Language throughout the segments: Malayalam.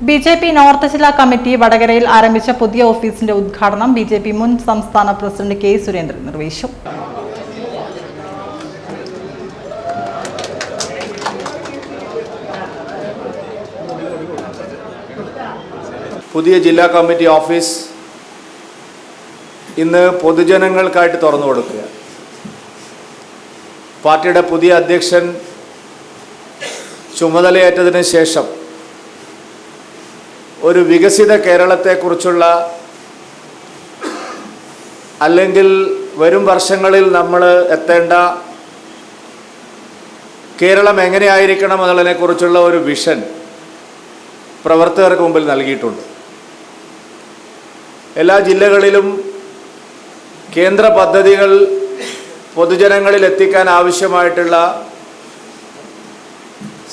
ബി.ജെ.പി. നോർത്ത് ജില്ലാ കമ്മിറ്റി വടകരയിൽ ആരംഭിച്ച പുതിയ ഓഫീസിന്റെ ഉദ്ഘാടനം ബി.ജെ.പി. മുൻ സംസ്ഥാന പ്രസിഡന്റ് കെ. സുരേന്ദ്രൻ നിർവഹിച്ചു. പുതിയ ജില്ലാ കമ്മിറ്റി ഓഫീസ് ഇന്ന് പൊതുജനങ്ങൾക്കായിട്ട് തുറന്നു കൊടുക്കുക. പാർട്ടിയുടെ പുതിയ അധ്യക്ഷൻ ചുമതലയേറ്റതിന് ശേഷം ഒരു വികസിത കേരളത്തെക്കുറിച്ചുള്ള അല്ലെങ്കിൽ വരും വർഷങ്ങളിൽ നമ്മൾ എത്തേണ്ട കേരളം എങ്ങനെയായിരിക്കണം എന്നുള്ളതിനെക്കുറിച്ചുള്ള ഒരു വിഷൻ പ്രവർത്തകർക്ക് മുമ്പിൽ നൽകിയിട്ടുണ്ട്. എല്ലാ ജില്ലകളിലും കേന്ദ്ര പദ്ധതികൾ പൊതുജനങ്ങളിൽ എത്തിക്കാൻ ആവശ്യമായിട്ടുള്ള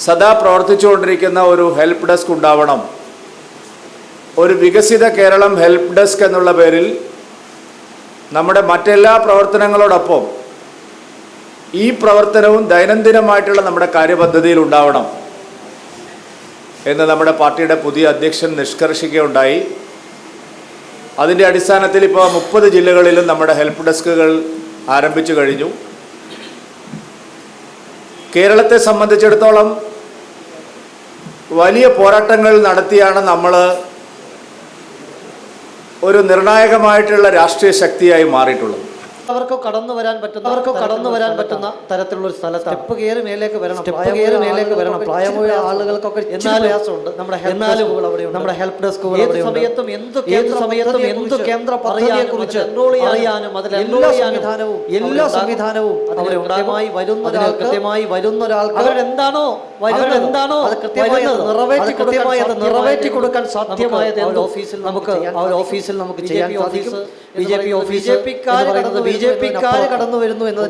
സദാ പ്രവർത്തിച്ചുകൊണ്ടിരിക്കുന്ന ഒരു ഹെൽപ്പ് ഡെസ്ക് ഉണ്ടാവണം. ഒരു വികസിത കേരളം ഹെൽപ്പ് ഡെസ്ക് എന്നുള്ള പേരിൽ നമ്മുടെ മറ്റെല്ലാ പ്രവർത്തനങ്ങളോടൊപ്പം ഈ പ്രവർത്തനവും ദൈനംദിനമായിട്ടുള്ള നമ്മുടെ കാര്യപദ്ധതിയിൽ ഉണ്ടാവണം എന്ന് നമ്മുടെ പാർട്ടിയുടെ പുതിയ അധ്യക്ഷൻ നിഷ്കർഷിക്കുകയുണ്ടായി. അതിൻ്റെ അടിസ്ഥാനത്തിൽ ഇപ്പോൾ 30 ജില്ലകളിലും നമ്മുടെ ഹെൽപ്പ് ഡെസ്കുകൾ ആരംഭിച്ചു കഴിഞ്ഞു. കേരളത്തെ സംബന്ധിച്ചിടത്തോളം വലിയ പോരാട്ടങ്ങൾ നടത്തിയാണ് നമ്മൾ ഒരു നിർണായകമായിട്ടുള്ള രാഷ്ട്രീയ ശക്തിയായി മാറിയിട്ടുള്ളത്. അവർക്ക് കടന്നു വരാൻ പറ്റുന്ന തരത്തിലുള്ള ഒരു സ്ഥലത്ത് സ്റ്റെപ്പ് കയറി മേലേക്ക് വരണം. പ്രായമായ ആളുകൾക്കൊക്കെ പ്രയാസമുണ്ട്. നമ്മുടെ ഹെൽപ്പ് ഡെസ്കുകൾ ഏത് സമയത്തും എന്ത് കേന്ദ്ര പദ്ധതിയെ കുറിച്ച് അറിയാനും എല്ലാ സംവിധാനവും കൃത്യമായി വരുന്ന ഒരാൾക്ക് അവരെന്താണോ അത് കൃത്യമായി നിറവേറ്റി കൊടുക്കാൻ സാധ്യമായത് ഓഫീസിൽ നമുക്ക് ചെയ്യാൻ സാധിക്കും. ബിജെപിക്കാര് കടന്നു വരുന്നു എന്നത്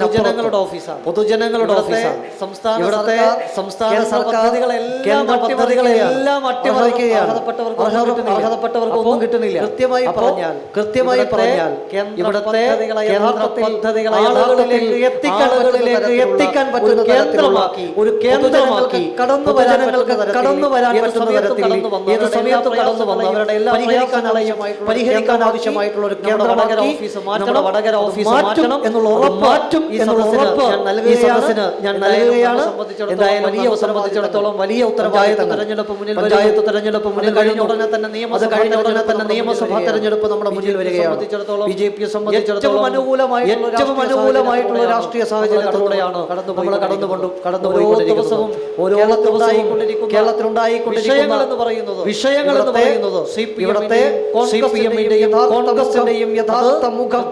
പൊതുജനങ്ങളുടെ ഓഫീസാണ്. സംസ്ഥാന സർക്കാരുകളെല്ലാം അട്ടിമറിക്കുകയാണ്. അർഹതപ്പെട്ടവർക്ക് ഒന്നും കിട്ടുന്നില്ല. കൃത്യമായി പറഞ്ഞാൽ ഇവിടുത്തെ പദ്ധതികളെ ആളുകളിലേക്ക് എത്തിക്കാൻ പറ്റുന്ന ഒരു കേന്ദ്രമാക്കി കടന്നു വരാൻ പറ്റുന്ന തരത്തിൽ ഏത് സമയത്തും കടന്നു വന്ന് അവരുടെ എല്ലാം പരിഹരിക്കാൻ ആവശ്യമായിട്ടുള്ള ഒരു കേന്ദ്രമാക്കി നമ്മുടെ വടകര ഓഫീസ് മാറ്റണം എന്നുള്ള ഉറപ്പ് ഈ സദസ്സിന് ഞാൻ നൽകുകയാണ്. എന്തായാലും സംബന്ധിച്ചിടത്തോളം വലിയ ഉത്തരവാദിത്തം പഞ്ചായത്ത് തെരഞ്ഞെടുപ്പ് മുന്നിൽ കഴിഞ്ഞ ഉടനെ തന്നെ നിയമസഭാ തെരഞ്ഞെടുപ്പ് നമ്മുടെ മുന്നിൽ വരികയാണ്. ബിജെപിയെ സംബന്ധിച്ചിടത്തോളം അനുകൂലമായിട്ടുള്ള രാഷ്ട്രീയ സാഹചര്യത്തിലൂടെയാണ് നമ്മൾ കടന്നുപോയിക്കൊണ്ടിരിക്കുന്നത്. ഓരോ ദിവസവും കേരളത്തിലുണ്ടായിക്കൊണ്ടിരിക്കുന്ന വിഷയങ്ങൾ എന്ന് പറയുന്നത് ഇവിടുത്തെ CPM-ന്റെയും കോൺഗ്രസിന്റെയും യഥാർത്ഥ മുഖം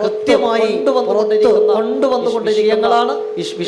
കൃത്യമായി കൊണ്ടുവന്നുകൊണ്ടിരിക്കുന്ന വിഷയങ്ങളാണ്.